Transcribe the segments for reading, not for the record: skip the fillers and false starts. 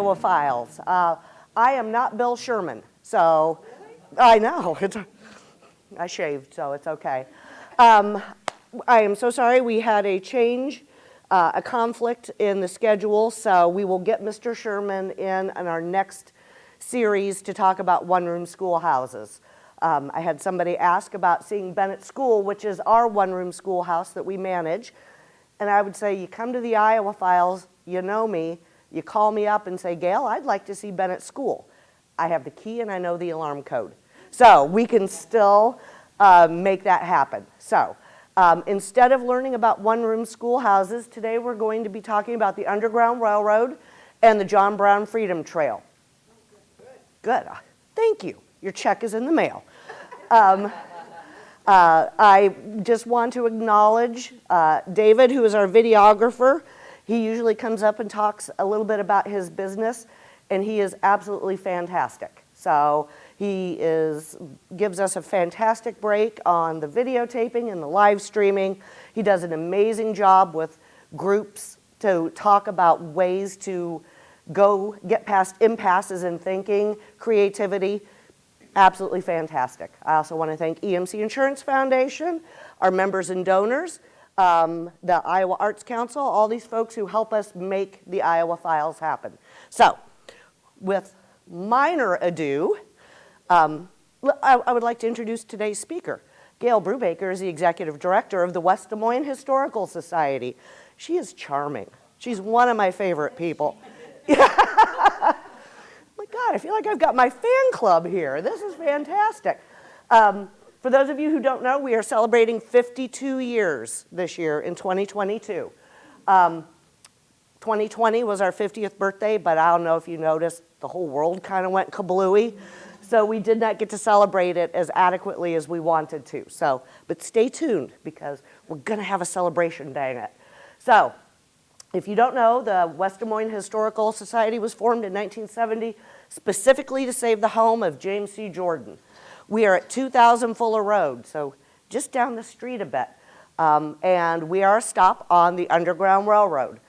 Iowa Files. I am not Bill Sherman, so I know. I shaved, so it's okay. I am so sorry we had a change, a conflict in the schedule, so we will get Mr. Sherman in our next series to talk about one-room schoolhouses. I had somebody ask about seeing Bennett School, which is our one-room schoolhouse that we manage. And I would say, you come to the Iowa Files, you know me, you call me up and say, Gale, I'd like to see Bennett School. I have the key and I know the alarm code. So we can still make that happen. So instead of learning about one-room schoolhouses, today we're going to be talking about the Underground Railroad and the John Brown Freedom Trail. Good. Thank you. Your check is in the mail. I just want to acknowledge David, who is our videographer. He usually comes up and talks a little bit about his business, and he is absolutely fantastic. So he gives us a fantastic break on the videotaping and the live streaming. He does an amazing job with groups to talk about ways to get past impasses in thinking, creativity. Absolutely fantastic. I also want to thank EMC Insurance Foundation, our members and donors, the Iowa Arts Council, all these folks who help us make the Iowa Files happen. So, with minor ado, I would like to introduce today's speaker. Gale Brubaker is the executive director of the West Des Moines Historical Society. She is charming. She's one of my favorite people. My God, I feel like I've got my fan club here. This is fantastic. For those of you who don't know, we are celebrating 52 years this year in 2022. 2020 was our 50th birthday, but I don't know if you noticed, the whole world kind of went kablooey. So we did not get to celebrate it as adequately as we wanted to. So, but stay tuned because we're going to have a celebration, dang it. So, if you don't know, the West Des Moines Historical Society was formed in 1970 specifically to save the home of James C. Jordan. We are at 2000 Fuller Road, so just down the street a bit. And we are a stop on the Underground Railroad.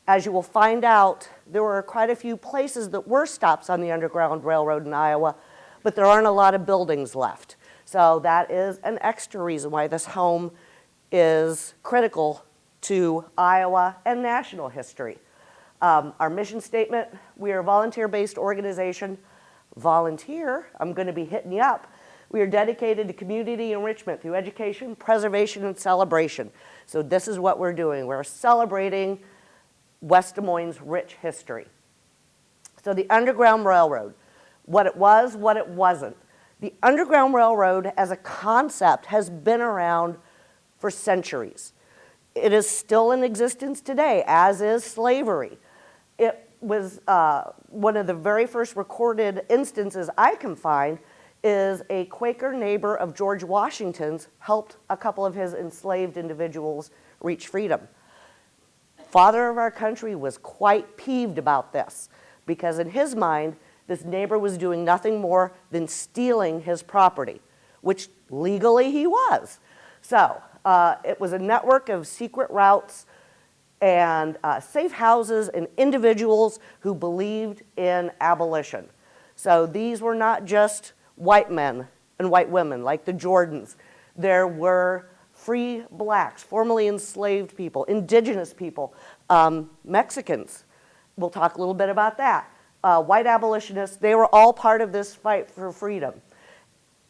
As you will find out, there were quite a few places that were stops on the Underground Railroad in Iowa, but there aren't a lot of buildings left. So that is an extra reason why this home is critical to Iowa and national history. Our mission statement, we are a volunteer-based organization. Volunteer, I'm going to be hitting you up. We are dedicated to community enrichment through education, preservation, and celebration. So this is what we're doing. We're celebrating West Des Moines' rich history. So the Underground Railroad, what it was, what it wasn't. The Underground Railroad as a concept has been around for centuries. It is still in existence today, as is slavery. It was one of the very first recorded instances I can find is a Quaker neighbor of George Washington's helped a couple of his enslaved individuals reach freedom. Father of our country was quite peeved about this because in his mind, this neighbor was doing nothing more than stealing his property, which legally he was. So it was a network of secret routes and safe houses and individuals who believed in abolition. So these were not just white men and white women like the Jordans. There were free blacks, formerly enslaved people, indigenous people, Mexicans. We'll talk a little bit about that. White abolitionists, they were all part of this fight for freedom.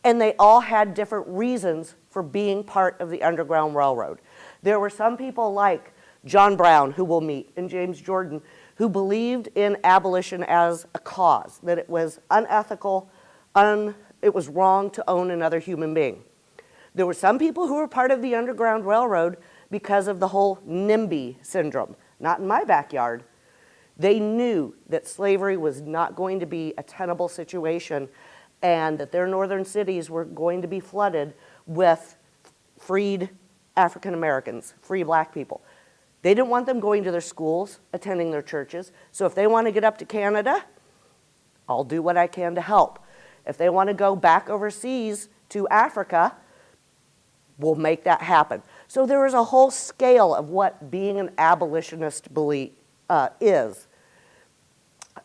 And they all had different reasons for being part of the Underground Railroad. There were some people like John Brown, who we'll meet, and James Jordan, who believed in abolition as a cause, that it was unethical, it was wrong to own another human being. There were some people who were part of the Underground Railroad because of the whole NIMBY syndrome. Not in my backyard. They knew that slavery was not going to be a tenable situation and that their northern cities were going to be flooded with freed African Americans, free black people. They didn't want them going to their schools, attending their churches. So if they want to get up to Canada, I'll do what I can to help. If they want to go back overseas to Africa, we'll make that happen. So there is a whole scale of what being an abolitionist is.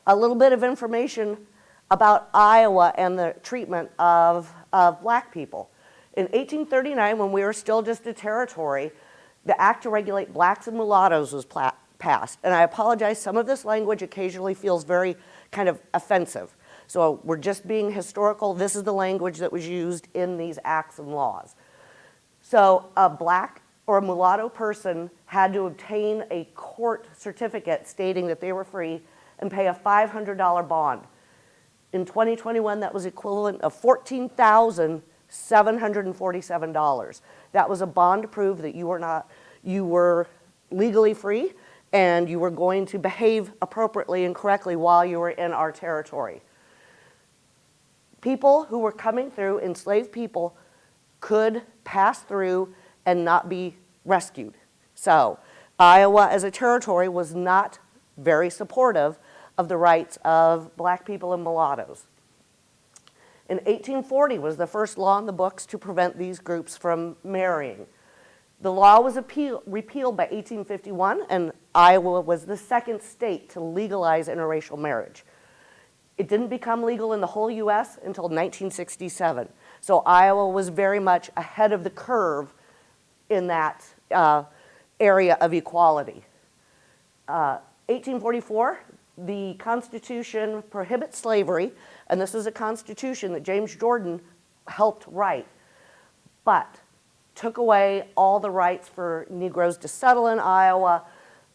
A little bit of information about Iowa and the treatment of black people. In 1839, when we were still just a territory, the act to regulate blacks and mulattoes was passed. And I apologize, some of this language occasionally feels very kind of offensive. So we're just being historical. This is the language that was used in these acts and laws. So a black or a mulatto person had to obtain a court certificate stating that they were free and pay a $500 bond. In 2021, that was equivalent of $14,747. That was a bond to prove that you were legally free and you were going to behave appropriately and correctly while you were in our territory. People who were coming through, enslaved people, could pass through and not be rescued. So Iowa as a territory was not very supportive of the rights of black people and mulattoes. In 1840 was the first law in the books to prevent these groups from marrying. The law was repealed by 1851, and Iowa was the second state to legalize interracial marriage. It didn't become legal in the whole U.S. until 1967. So Iowa was very much ahead of the curve in that area of equality. 1844, the Constitution prohibits slavery, and this is a constitution that James Jordan helped write, but took away all the rights for Negroes to settle in Iowa.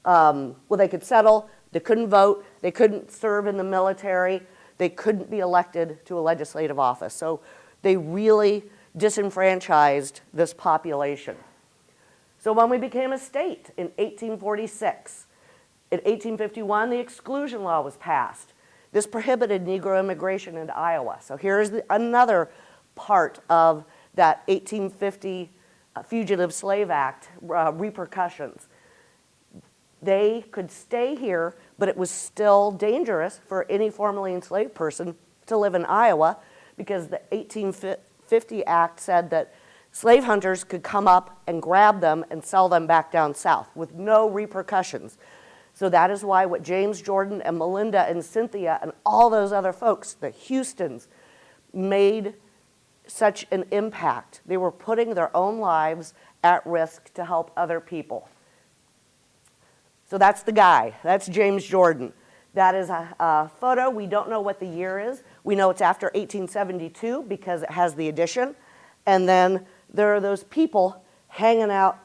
Well, they could settle, they couldn't vote, they couldn't serve in the military, they couldn't be elected to a legislative office. So they really disenfranchised this population. So when we became a state in 1846, in 1851, the exclusion law was passed. This prohibited Negro immigration into Iowa. So here's another part of that 1850 Fugitive Slave Act repercussions. They could stay here, but it was still dangerous for any formerly enslaved person to live in Iowa because the 1850 Act said that slave hunters could come up and grab them and sell them back down south with no repercussions. So that is why what James Jordan and Melinda and Cynthia and all those other folks, the Houstons, made such an impact. They were putting their own lives at risk to help other people. So that's the guy. That's James Jordan. That is a photo. We don't know what the year is. We know it's after 1872 because it has the addition. And then there are those people hanging out.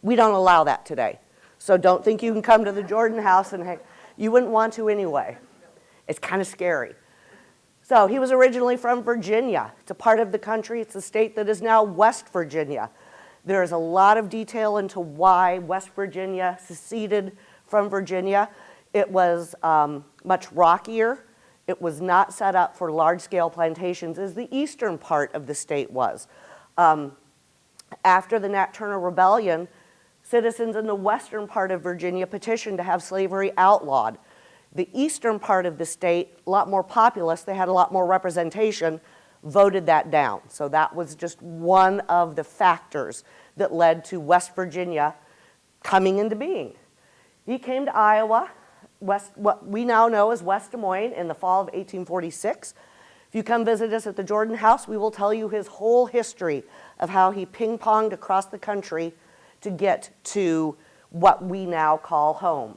We don't allow that today. So don't think you can come to the Jordan house and hang. You wouldn't want to anyway. It's kind of scary. So he was originally from Virginia. It's a part of the country. It's a state that is now West Virginia. There's a lot of detail into why West Virginia seceded from Virginia. It was much rockier. It was not set up for large-scale plantations as the eastern part of the state was. After the Nat Turner Rebellion, citizens in the western part of Virginia petitioned to have slavery outlawed. The eastern part of the state, a lot more populous, they had a lot more representation, voted that down. So that was just one of the factors that led to West Virginia coming into being. He came to Iowa, what we now know as West Des Moines, in the fall of 1846. If you come visit us at the Jordan House, we will tell you his whole history of how he ping-ponged across the country to get to what we now call home.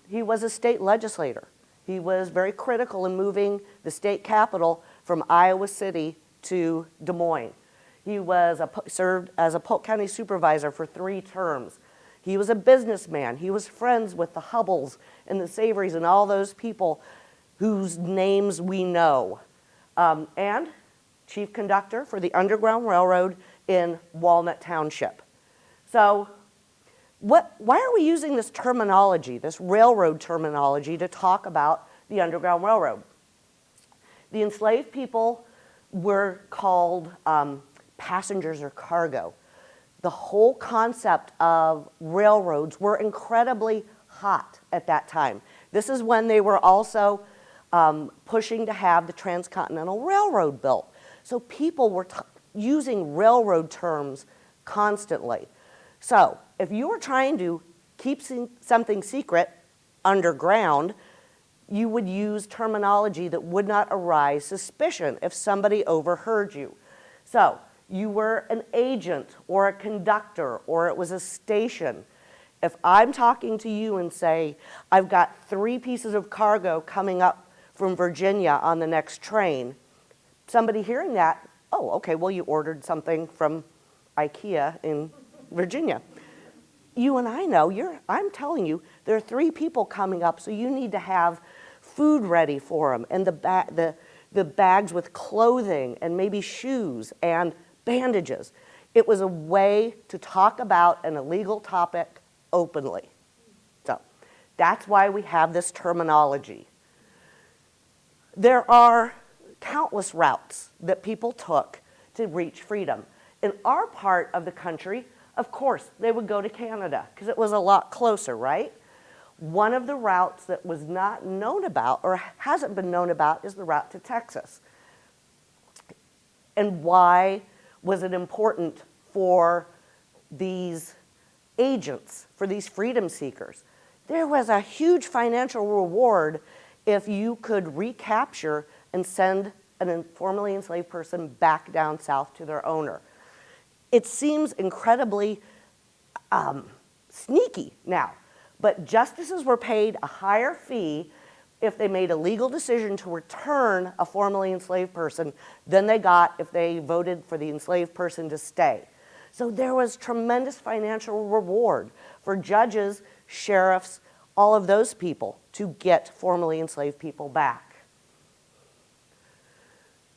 He was a state legislator. He was very critical in moving the state capital from Iowa City to Des Moines. He served as a Polk County supervisor for 3 terms. He was a businessman. He was friends with the Hubbles and the Savorys and all those people whose names we know. And chief conductor for the Underground Railroad in Walnut Township. So why are we using this terminology, this railroad terminology, to talk about the Underground Railroad? The enslaved people were called passengers or cargo. The whole concept of railroads were incredibly hot at that time. This is when they were also pushing to have the Transcontinental Railroad built. So people were using railroad terms constantly. So if you were trying to keep something secret underground, you would use terminology that would not arise suspicion if somebody overheard you. So you were an agent or a conductor or it was a station. If I'm talking to you and say, I've got 3 pieces of cargo coming up from Virginia on the next train, somebody hearing that, oh, okay, well, you ordered something from IKEA in Virginia. You and I know, I'm telling you, there are 3 people coming up, so you need to have food ready for them, and the bags with clothing, and maybe shoes, and bandages. It was a way to talk about an illegal topic openly. So that's why we have this terminology. There are countless routes that people took to reach freedom. In our part of the country, of course, they would go to Canada because it was a lot closer, right? One of the routes that was not known about or hasn't been known about is the route to Texas. And why was it important for these agents, for these freedom seekers? There was a huge financial reward if you could recapture and send an formerly enslaved person back down south to their owner. It seems incredibly sneaky now, but justices were paid a higher fee if they made a legal decision to return a formerly enslaved person than they got if they voted for the enslaved person to stay. So there was tremendous financial reward for judges, sheriffs, all of those people to get formerly enslaved people back.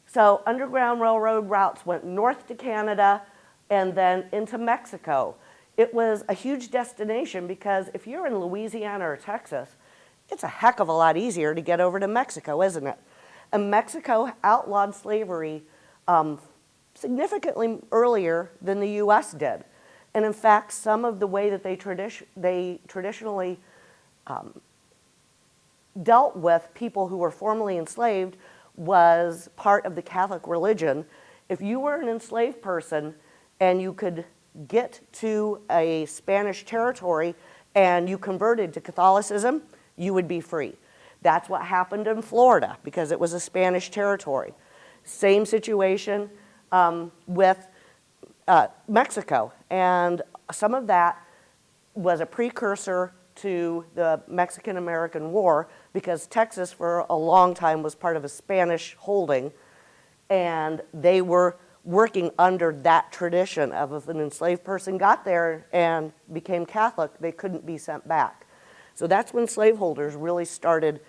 So Underground Railroad routes went north to Canada and then into Mexico. It was a huge destination because if you're in Louisiana or Texas, it's a heck of a lot easier to get over to Mexico, isn't it? And Mexico outlawed slavery significantly earlier than the US did. And in fact, some of the way that they traditionally dealt with people who were formerly enslaved was part of the Catholic religion. If you were an enslaved person and you could get to a Spanish territory and you converted to Catholicism, you would be free. That's what happened in Florida because it was a Spanish territory. Same situation with Mexico, and some of that was a precursor to the Mexican-American War because Texas for a long time was part of a Spanish holding, and they were working under that tradition of if an enslaved person got there and became Catholic, they couldn't be sent back. So that's when slaveholders really started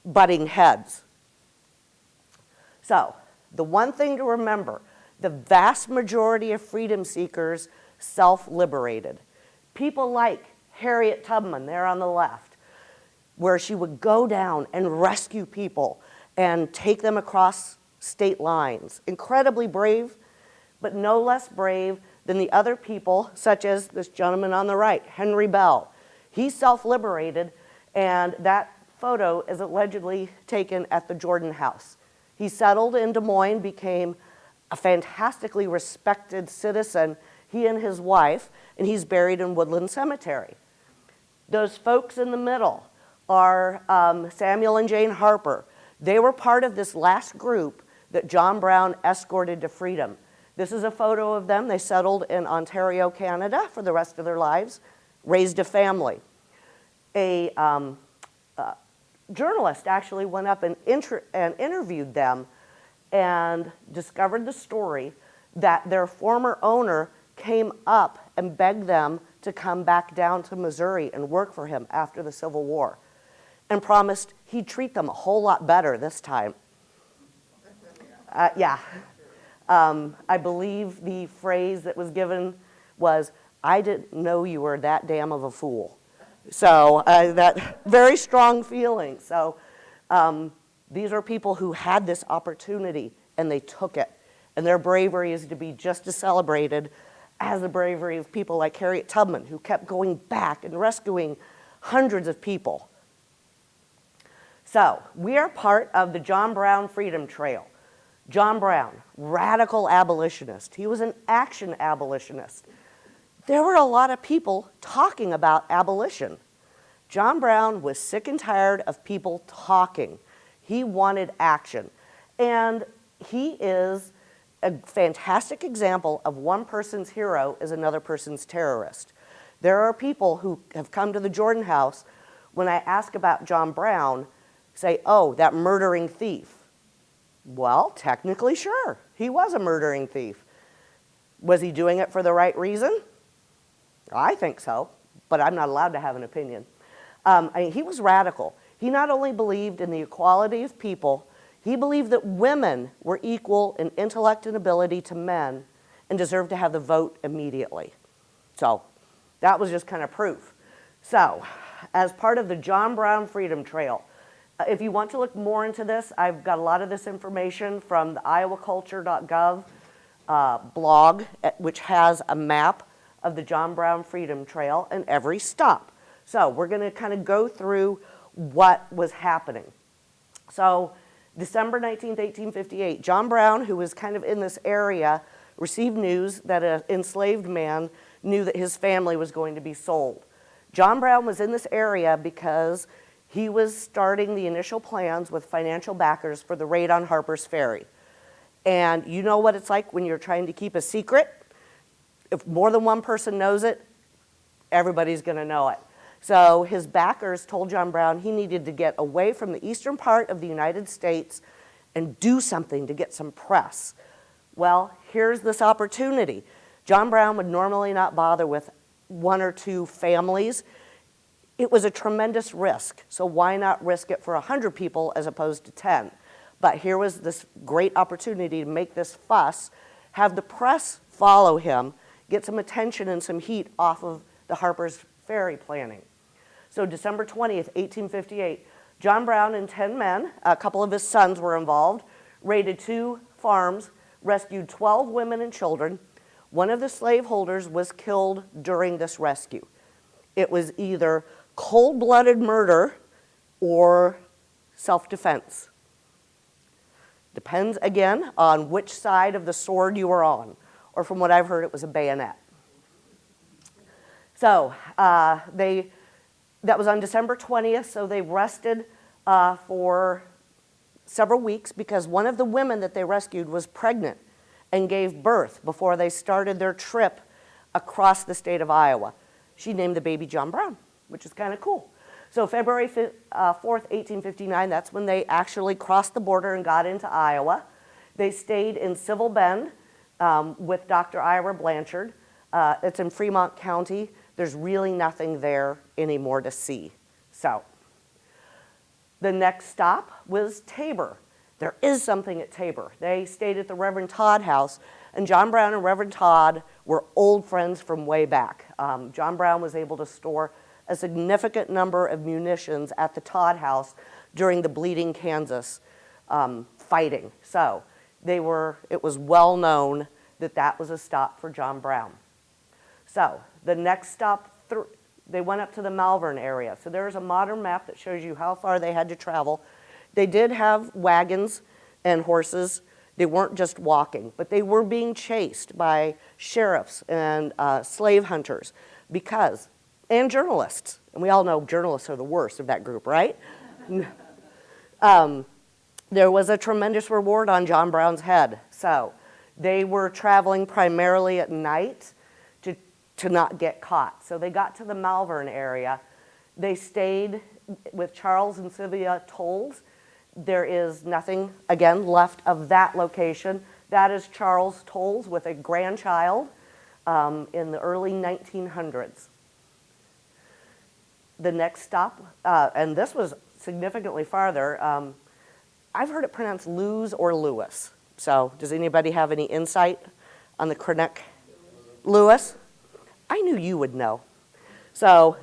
butting heads. So the one thing to remember, the vast majority of freedom seekers self-liberated. People like Harriet Tubman there on the left, where she would go down and rescue people and take them across state lines. Incredibly brave, but no less brave than the other people, such as this gentleman on the right, Henry Bell. He self-liberated, and that photo is allegedly taken at the Jordan House. He settled in Des Moines, became a fantastically respected citizen, he and his wife, and he's buried in Woodland Cemetery. Those folks in the middle are Samuel and Jane Harper. They were part of this last group that John Brown escorted to freedom. This is a photo of them. They settled in Ontario, Canada for the rest of their lives, raised a family. A journalist actually went up and interviewed them and discovered the story that their former owner came up and begged them to come back down to Missouri and work for him after the Civil War and promised he'd treat them a whole lot better this time. I believe the phrase that was given was, "I didn't know you were that damn of a fool." So that very strong feeling. So these are people who had this opportunity and they took it. And their bravery is to be just as celebrated as the bravery of people like Harriet Tubman, who kept going back and rescuing hundreds of people. So we are part of the John Brown Freedom Trail. John Brown, radical abolitionist. He was an action abolitionist. There were a lot of people talking about abolition. John Brown was sick and tired of people talking. He wanted action. And he is a fantastic example of one person's hero is another person's terrorist. There are people who have come to the Jordan House when I ask about John Brown, say, oh, that murdering thief. Well, technically, sure, he was a murdering thief. Was he doing it for the right reason? I think so, but I'm not allowed to have an opinion. He was radical. He not only believed in the equality of people, he believed that women were equal in intellect and ability to men and deserved to have the vote immediately. So that was just kind of proof. So as part of the John Brown Freedom Trail, if you want to look more into this, I've got a lot of this information from the iowaculture.gov blog, which has a map of the John Brown Freedom Trail and every stop. So we're going to kind of go through what was happening. So December 19th, 1858, John Brown, who was kind of in this area, received news that an enslaved man knew that his family was going to be sold. John Brown was in this area because he was starting the initial plans with financial backers for the raid on Harper's Ferry. And you know what it's like when you're trying to keep a secret? If more than one person knows it, everybody's going to know it. So his backers told John Brown he needed to get away from the eastern part of the United States and do something to get some press. Well, here's this opportunity. John Brown would normally not bother with one or two families. It was a tremendous risk, so why not risk it for 100 people as opposed to 10? But here was this great opportunity to make this fuss, have the press follow him, get some attention and some heat off of the Harper's Ferry planning. So December 20th, 1858, John Brown and 10 men, a couple of his sons were involved, raided 2 farms, rescued 12 women and children. One of the slaveholders was killed during this rescue. It was either cold-blooded murder or self-defense. Depends, again, on which side of the sword you were on. Or from what I've heard, it was a bayonet. So that was on December 20th, so they rested for several weeks because one of the women that they rescued was pregnant and gave birth before they started their trip across the state of Iowa. She named the baby John Brown, which is kind of cool. So February 4th, 1859, that's when they actually crossed the border and got into Iowa. They stayed in Civil Bend with Dr. Ira Blanchard. It's in Fremont County. There's really nothing there anymore to see. So the next stop was Tabor. There is something at Tabor. They stayed at the Reverend Todd house, and John Brown and Reverend Todd were old friends from way back. John Brown was able to store a significant number of munitions at the Todd house during the Bleeding Kansas fighting. So it was well known that that was a stop for John Brown. So the next stop, they went up to the Malvern area. So there's a modern map that shows you how far they had to travel. They did have wagons and horses. They weren't just walking, but they were being chased by sheriffs and slave hunters and journalists. And we all know journalists are the worst of that group, right? There was a tremendous reward on John Brown's head. So they were traveling primarily at night to not get caught. So they got to the Malvern area. They stayed with Charles and Sylvia Tolles. There is nothing, again, left of that location. That is Charles Tolles with a grandchild in the early 1900s. The next stop, and this was significantly farther, I've heard it pronounced Lewes or Lewis. So does anybody have any insight on the Krenek? Lewis? I knew you would know. So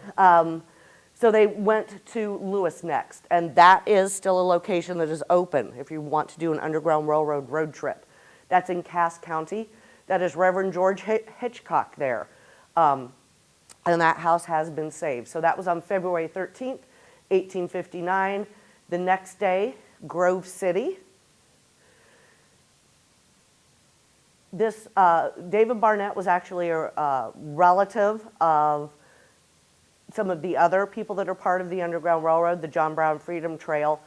they went to Lewis next, and that is still a location that is open if you want to do an Underground Railroad road trip. That's in Cass County. That is Reverend George Hitchcock there. And that house has been saved. So that was on February 13th, 1859. The next day, Grove City. David Barnett was actually a relative of some of the other people that are part of the Underground Railroad, the John Brown Freedom Trail,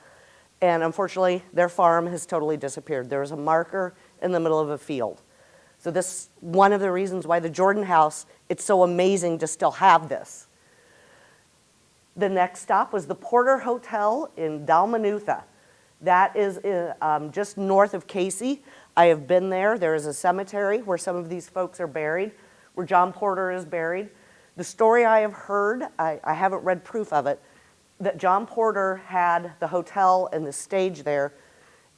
and unfortunately, their farm has totally disappeared. There was a marker in the middle of a field. So this, one of the reasons why the Jordan House, it's so amazing to still have this. The next stop was the Porter Hotel in Dalmanutha. That is just north of Casey. I have been there. There is a cemetery where some of these folks are buried, where John Porter is buried. The story I have heard, I haven't read proof of it, that John Porter had the hotel and the stage there,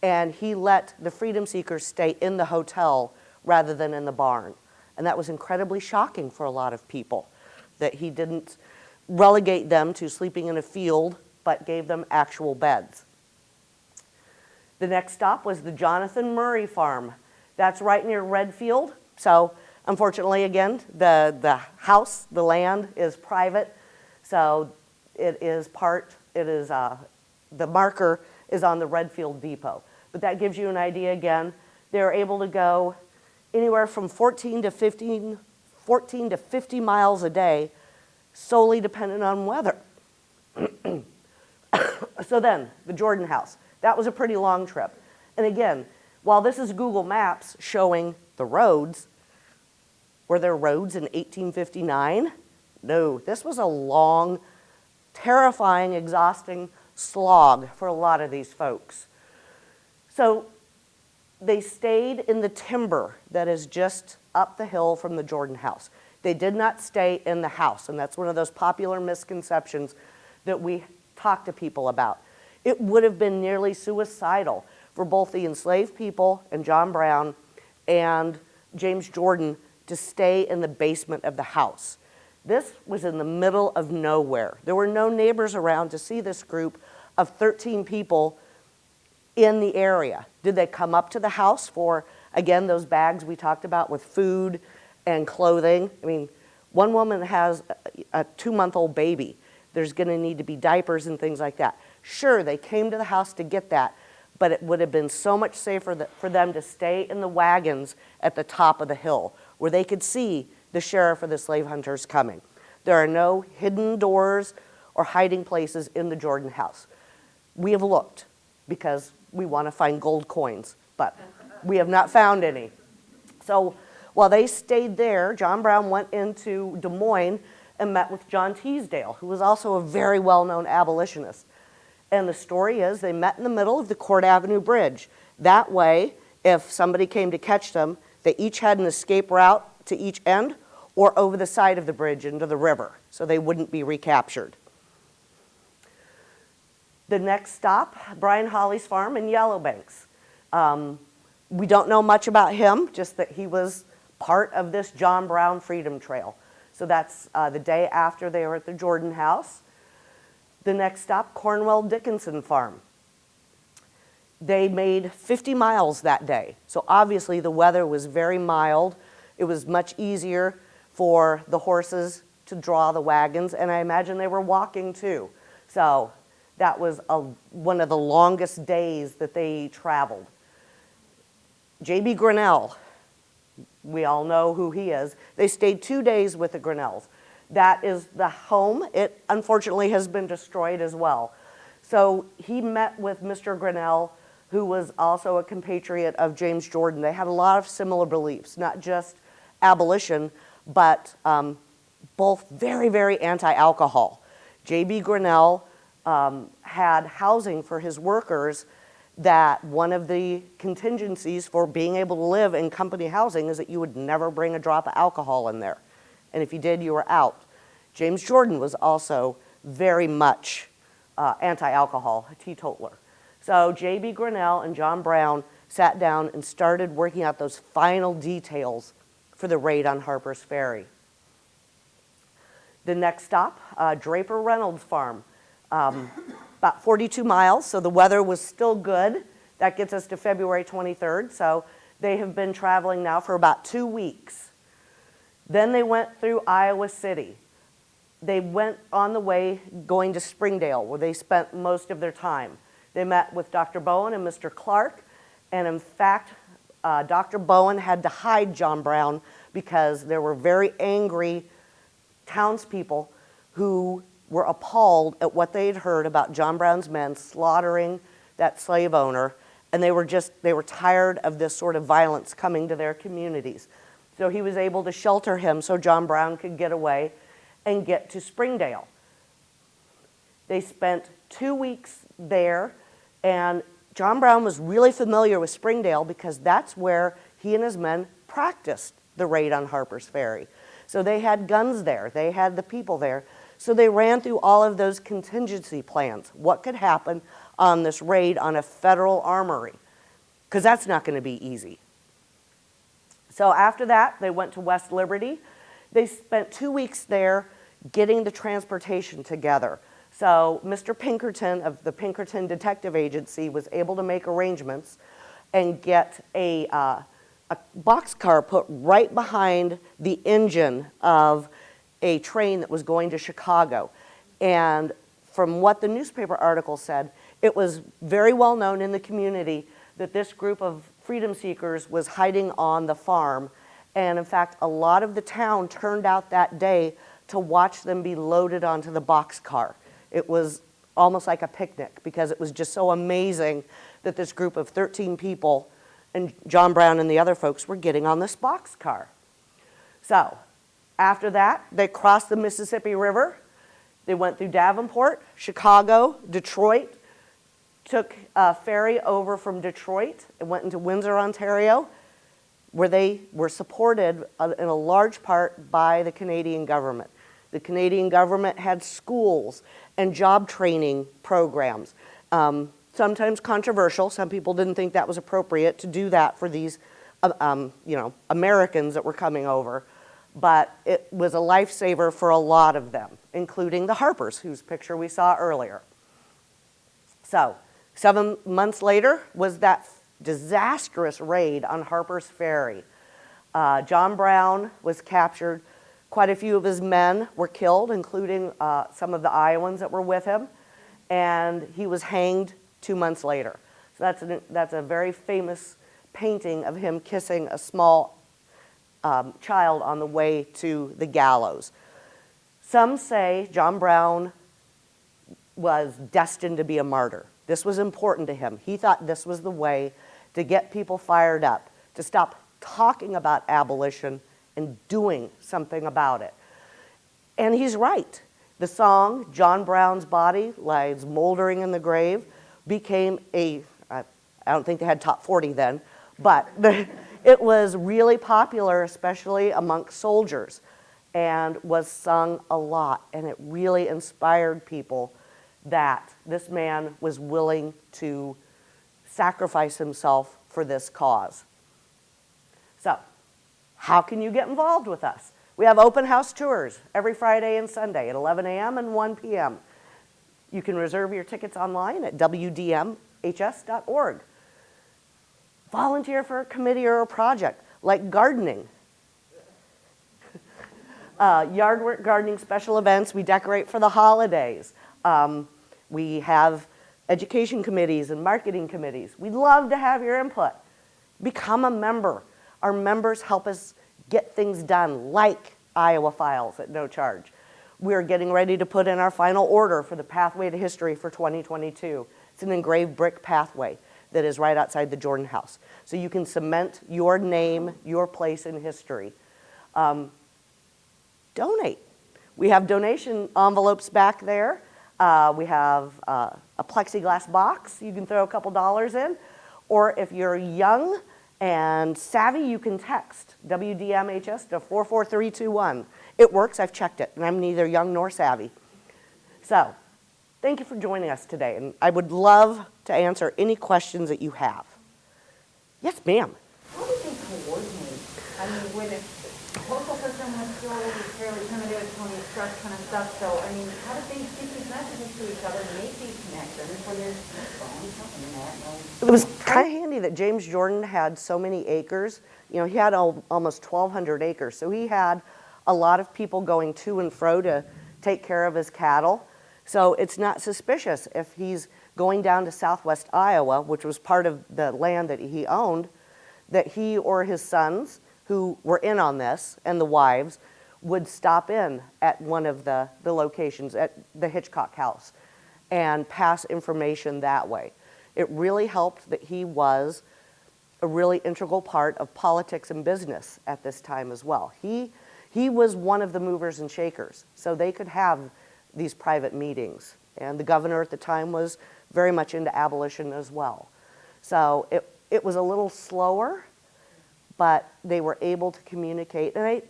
and he let the freedom seekers stay in the hotel rather than in the barn. And that was incredibly shocking for a lot of people, that he didn't relegate them to sleeping in a field, but gave them actual beds. The next stop was the Jonathan Murray Farm. That's right near Redfield. So unfortunately, again, the house, the land is private. So it is the marker is on the Redfield Depot. But that gives you an idea again. They're able to go anywhere from 14 to 50 miles a day, solely dependent on weather. So then, the Jordan House. That was a pretty long trip. And again, while this is Google Maps showing the roads, were there roads in 1859? No, this was a long, terrifying, exhausting slog for a lot of these folks. So they stayed in the timber that is just up the hill from the Jordan House. They did not stay in the house, and that's one of those popular misconceptions that we talk to people about. It would have been nearly suicidal for both the enslaved people and John Brown and James Jordan to stay in the basement of the house. This was in the middle of nowhere. There were no neighbors around to see this group of 13 people in the area. Did they come up to the house for, again, those bags we talked about with food and clothing? I mean, one woman has a 2-month-old baby. There's going to need to be diapers and things like that. Sure, they came to the house to get that, but it would have been so much safer for them to stay in the wagons at the top of the hill where they could see the sheriff or the slave hunters coming. There are no hidden doors or hiding places in the Jordan House. We have looked because we want to find gold coins, but we have not found any. So while they stayed there, John Brown went into Des Moines and met with John Teasdale, who was also a very well-known abolitionist. And the story is they met in the middle of the Court Avenue Bridge. That way, if somebody came to catch them, they each had an escape route to each end or over the side of the bridge into the river, so they wouldn't be recaptured. The next stop, Brian Hawley's farm in Yellowbanks. We don't know much about him, just that he was part of this John Brown Freedom Trail. So that's the day after they were at the Jordan House. The next stop, Cornwell Dickinson Farm. They made 50 miles that day. So obviously the weather was very mild. It was much easier for the horses to draw the wagons, and I imagine they were walking too. So that was one of the longest days that they traveled. J.B. Grinnell, we all know who he is. They stayed 2 days with the Grinnells. That is the home. It unfortunately has been destroyed as well. So he met with Mr. Grinnell, who was also a compatriot of James Jordan. They had a lot of similar beliefs, not just abolition, but both very, very anti-alcohol. J.B. Grinnell had housing for his workers that one of the contingencies for being able to live in company housing is that you would never bring a drop of alcohol in there. And if you did, you were out. James Jordan was also very much anti-alcohol, a teetotaler. So J.B. Grinnell and John Brown sat down and started working out those final details for the raid on Harper's Ferry. The next stop, Draper Reynolds Farm. About 42 miles, so the weather was still good. That gets us to February 23rd, so they have been traveling now for about 2 weeks. Then they went through Iowa City. They went on the way going to Springdale, where they spent most of their time. They met with Dr. Bowen and Mr. Clark, and in fact, Dr. Bowen had to hide John Brown because there were very angry townspeople who were appalled at what they had heard about John Brown's men slaughtering that slave owner, and they were tired of this sort of violence coming to their communities. So he was able to shelter him so John Brown could get away and get to Springdale. They spent 2 weeks there, and John Brown was really familiar with Springdale because that's where he and his men practiced the raid on Harper's Ferry. So they had guns there, they had the people there. So they ran through all of those contingency plans. What could happen on this raid on a federal armory? Because that's not going to be easy. So after that, they went to West Liberty. They spent 2 weeks there getting the transportation together. So Mr. Pinkerton of the Pinkerton Detective Agency was able to make arrangements and get a boxcar put right behind the engine of a train that was going to Chicago. And from what the newspaper article said, it was very well known in the community that this group of freedom seekers was hiding on the farm. And in fact, a lot of the town turned out that day to watch them be loaded onto the boxcar. It was almost like a picnic because it was just so amazing that this group of 13 people and John Brown and the other folks were getting on this boxcar. So after that, they crossed the Mississippi River. They went through Davenport, Chicago, Detroit, took a ferry over from Detroit and went into Windsor, Ontario, where they were supported in a large part by the Canadian government. The Canadian government had schools and job training programs. Sometimes controversial. Some people didn't think that was appropriate to do that for these Americans that were coming over. But it was a lifesaver for a lot of them, including the Harpers, whose picture we saw earlier. So 7 months later was that disastrous raid on Harper's Ferry. John Brown was captured. Quite a few of his men were killed, including some of the Iowans that were with him. And he was hanged 2 months later. So that's a very famous painting of him kissing a small child on the way to the gallows. Some say John Brown was destined to be a martyr. This was important to him. He thought this was the way to get people fired up, to stop talking about abolition and doing something about it. And he's right. The song, John Brown's Body Lies Moldering in the Grave, became I don't think they had top 40 then, but it was really popular, especially amongst soldiers, and was sung a lot. And it really inspired people that this man was willing to sacrifice himself for this cause. So, how can you get involved with us? We have open house tours every Friday and Sunday at 11 a.m. and 1 p.m. You can reserve your tickets online at WDMHS.org. Volunteer for a committee or a project, like gardening. Yard work, gardening, special events. We decorate for the holidays. We have education committees and marketing committees. We'd love to have your input. Become a member. Our members help us get things done, like Iowa Files at no charge. We're getting ready to put in our final order for the Pathway to History for 2022. It's an engraved brick pathway that is right outside the Jordan House. So you can cement your name, your place in history. Donate. We have donation envelopes back there. We have a plexiglass box you can throw a couple dollars in. Or if you're young and savvy, you can text WDMHS to 44321. It works, I've checked it, and I'm neither young nor savvy. So, thank you for joining us today, and I would love to answer any questions that you have. Yes, ma'am. How do they coordinate? I mean, when the postal system was still fairly primitive, Tony Express kind of stuff, so, I mean, how do they get these messages to each other and make these connections when there's phones, something like that? It was kind of handy that James Jordan had so many acres. You know, he had almost 1,200 acres, so he had a lot of people going to and fro to take care of his cattle. So it's not suspicious if he's going down to southwest Iowa, which was part of the land that he owned, that he or his sons, who were in on this, and the wives, would stop in at one of the locations, at the Hitchcock House, and pass information that way. It really helped that he was a really integral part of politics and business at this time as well. He was one of the movers and shakers, so they could have these private meetings. And the governor at the time was very much into abolition as well. So it was a little slower, but they were able to communicate. And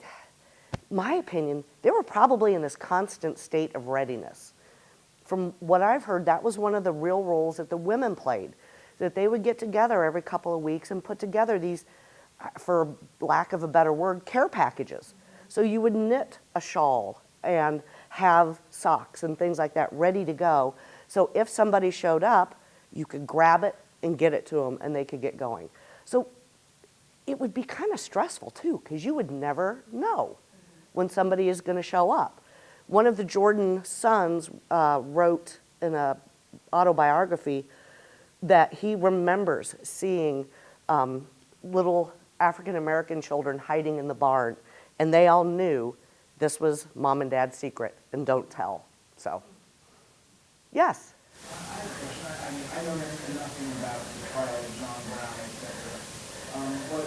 my opinion, they were probably in this constant state of readiness. From what I've heard, that was one of the real roles that the women played, that they would get together every couple of weeks and put together these, for lack of a better word, care packages. So you would knit a shawl and have socks and things like that ready to go. So if somebody showed up, you could grab it and get it to them and they could get going. So it would be kind of stressful too, because you would never know when somebody is going to show up. One of the Jordan sons wrote in an autobiography that he remembers seeing little African-American children hiding in the barn, and they all knew this was mom and dad's secret, and don't tell. So, yes? I have a question. I mean, I know nothing about the trial of John Brown, etc. But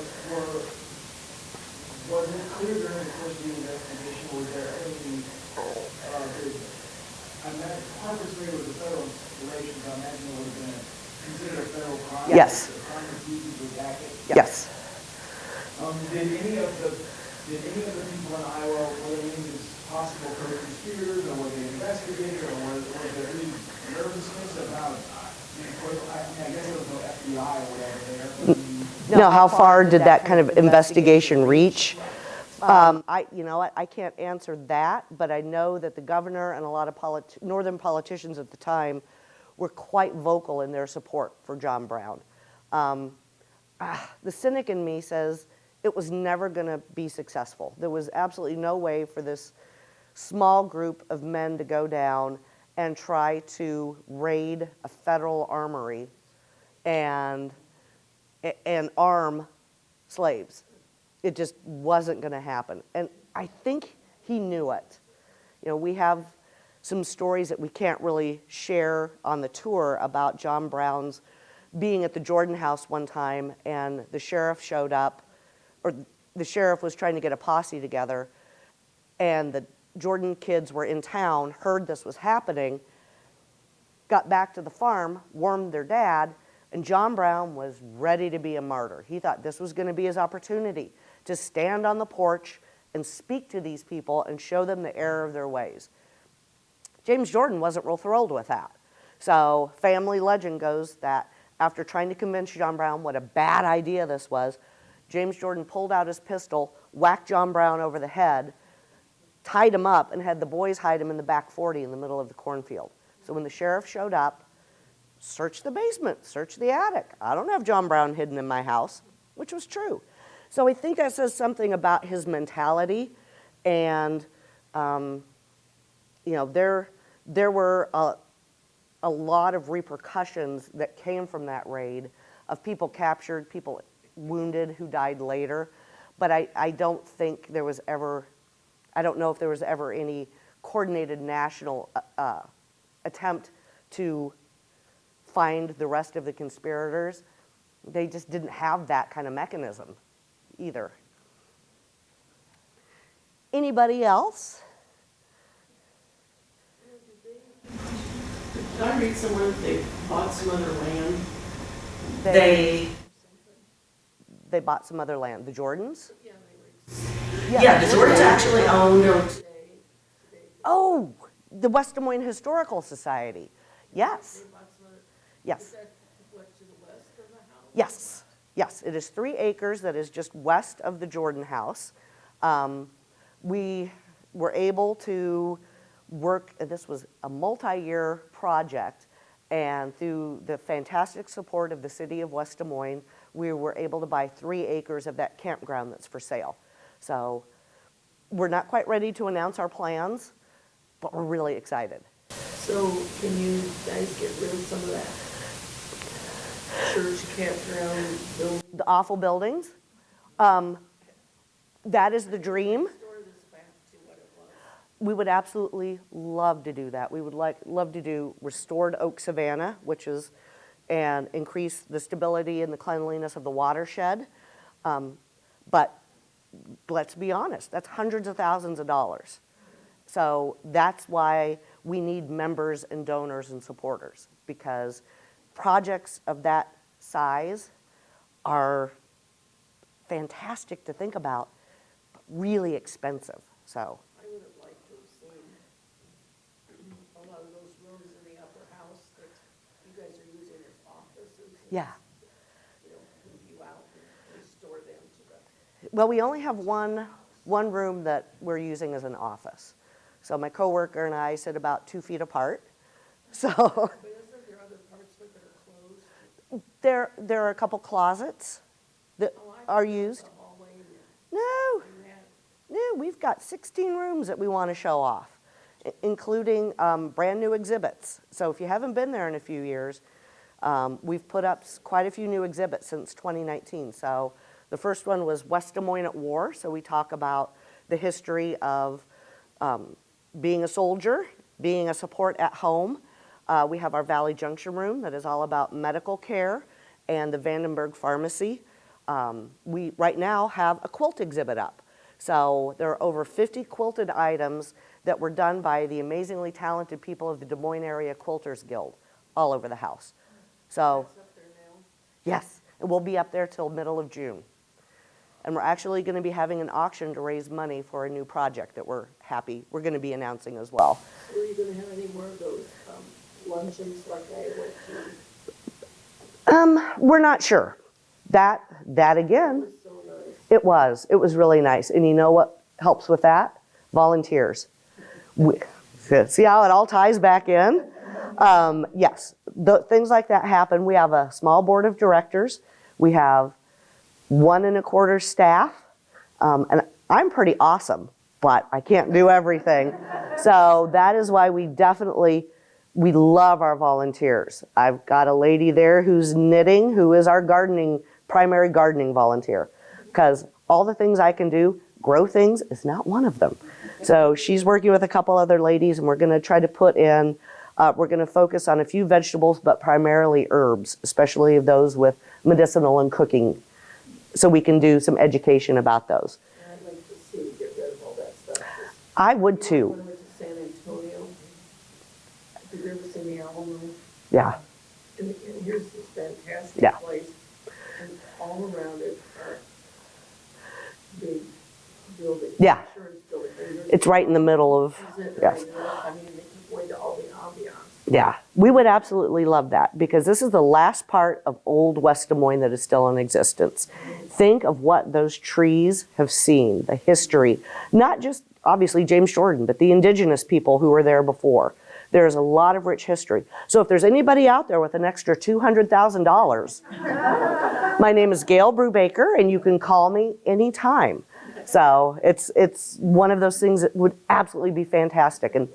was it clear during the course of the investigation, was there any, Harper's Ferry was a federal installation, so I imagine it would have been considered a federal crime? Yes. A crime of treason to attack it? Yes. Did any of the people in Iowa, were they named as possible co-conspirators, or were they investigated, or was there any nervousness about, I guess there was no FBI or whatever there. Now, how far did that kind of investigation reach? You know what, I can't answer that, but I know that the governor and a lot of northern politicians at the time were quite vocal in their support for John Brown. The cynic in me says it was never going to be successful. There was absolutely no way for this small group of men to go down and try to raid a federal armory and arm slaves. It just wasn't going to happen. And I think he knew it. You know, we have some stories that we can't really share on the tour about John Brown's being at the Jordan house one time, and the sheriff showed up, or the sheriff was trying to get a posse together, and the Jordan kids were in town, heard this was happening, got back to the farm, warned their dad, and John Brown was ready to be a martyr. He thought this was going to be his opportunity to stand on the porch and speak to these people and show them the error of their ways. James Jordan wasn't real thrilled with that. So family legend goes that after trying to convince John Brown what a bad idea this was, James Jordan pulled out his pistol, whacked John Brown over the head, tied him up, and had the boys hide him in the back 40 in the middle of the cornfield. So when the sheriff showed up, search the basement, search the attic. I don't have John Brown hidden in my house, which was true. So I think that says something about his mentality, and you know, there were a lot of repercussions that came from that raid, of people captured, people wounded who died later. But I don't think there was ever, I don't know if there was ever any coordinated national attempt to find the rest of the conspirators. They just didn't have that kind of mechanism either. Anybody else? Did I read somewhere that they bought some other land? They bought some other land. The Jordans? Yeah, the Jordans actually owned. Oh, the West Des Moines Historical Society. Yes. Yes. Yes. Yes, it is 3 acres that is just west of the Jordan house. We were able to work, this was a multi-year project, and through the fantastic support of the city of West Des Moines, we were able to buy 3 acres of that campground that's for sale. So we're not quite ready to announce our plans, but we're really excited. So can you guys get rid of some of that church campground building? The awful buildings, that is the dream. Restore this back to We would absolutely love to do that. We would love to do restored oak savanna, which is, and increase the stability and the cleanliness of the watershed. But let's be honest, that's hundreds of thousands of dollars. So that's why we need members and donors and supporters, because projects of that size are fantastic to think about, but really expensive. So I would have liked to have seen a lot of those rooms in the upper house that you guys are using as offices. And, yeah. Move you out and restore them to the. Well, we only have one room that we're using as an office. So my coworker and I sit about 2 feet apart. So But isn't there other parts of it that are closed? there are a couple closets that are used. The hallway and No, that. no, we've got 16 rooms that we want to show off, including brand new exhibits. So if you haven't been there in a few years, we've put up quite a few new exhibits since 2019. So the first one was West Des Moines at War. So we talk about the history of being a soldier, being a support at home. We have our Valley Junction room that is all about medical care, and the Vandenberg Pharmacy. We right now have a quilt exhibit up. So there are over 50 quilted items that were done by the amazingly talented people of the Des Moines Area Quilters Guild all over the house. So It's up there now. yes, it will be up there till middle of June. And we're actually going to be having an auction to raise money for a new project that we're going to be announcing as well. So are you gonna have any more of those luncheons like I went to? We're not sure. That It again, was so nice. it was really nice. And you know what helps with that? Volunteers. See how it all ties back in? Yes, things like that happen. We have a small board of directors. We have 1 1/4 staff, and I'm pretty awesome, but I can't do everything. So that is why we love our volunteers. I've got a lady there who's knitting, who is our primary gardening volunteer, because all the things I can do, grow things is not one of them. So she's working with a couple other ladies, and we're going to try to we're going to focus on a few vegetables, but primarily herbs, especially those with medicinal and cooking, so we can do some education about those. And I'd like to see you get rid of all that stuff. I would When too. I went to San Antonio, have you ever seen the album room? Yeah. And here's this fantastic Yeah. place, and all around it are big buildings. Yeah. Insurance buildings. And there's- It's right in the middle of, Is it yes. right now? I mean, they keep away to all the ambiance. Yeah, we would absolutely love that, because this is the last part of old West Des Moines that is still in existence. Think of what those trees have seen, the history, not just obviously James Jordan, but the indigenous people who were there before. There's a lot of rich history. So if there's anybody out there with an extra $200,000, my name is Gale Brubaker, and you can call me anytime. So it's one of those things that would absolutely be fantastic, and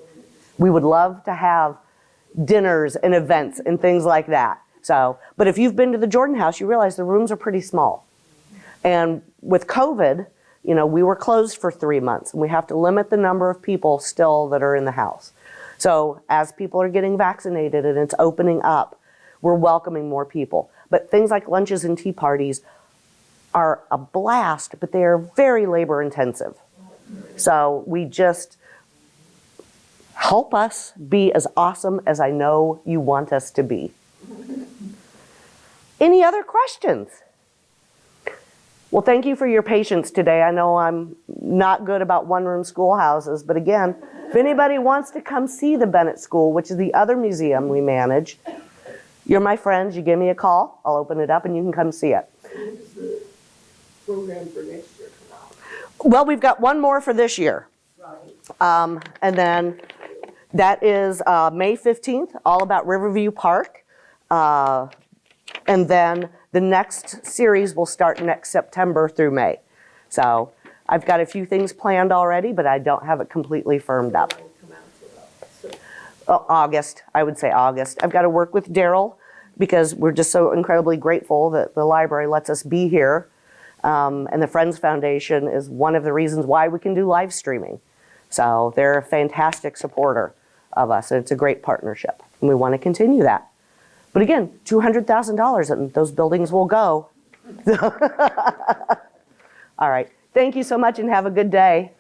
we would love to have dinners and events and things like that. So, but if you've been to the Jordan House, you realize the rooms are pretty small. And with COVID, we were closed for 3 months, and we have to limit the number of people still that are in the house. So as people are getting vaccinated and it's opening up, we're welcoming more people. But things like lunches and tea parties are a blast, but they are very labor intensive. So we just help us be as awesome as I know you want us to be. Any other questions? Well, thank you for your patience today. I know I'm not good about one-room schoolhouses, but again, if anybody wants to come see the Bennett School, which is the other museum we manage, you're my friends, you give me a call, I'll open it up and you can come see it. When does the program for next year come out? Well, we've got one more for this year. Right. And then that is May 15th, all about Riverview Park. And then the next series will start next September through May. So I've got a few things planned already, but I don't have it completely firmed up. It'll come out to August, I would say August. I've got to work with Daryl, because we're just so incredibly grateful that the library lets us be here. And the Friends Foundation is one of the reasons why we can do live streaming. So they're a fantastic supporter of us, and it's a great partnership, and we want to continue that. But again, $200,000 and those buildings will go. All right. Thank you so much and have a good day.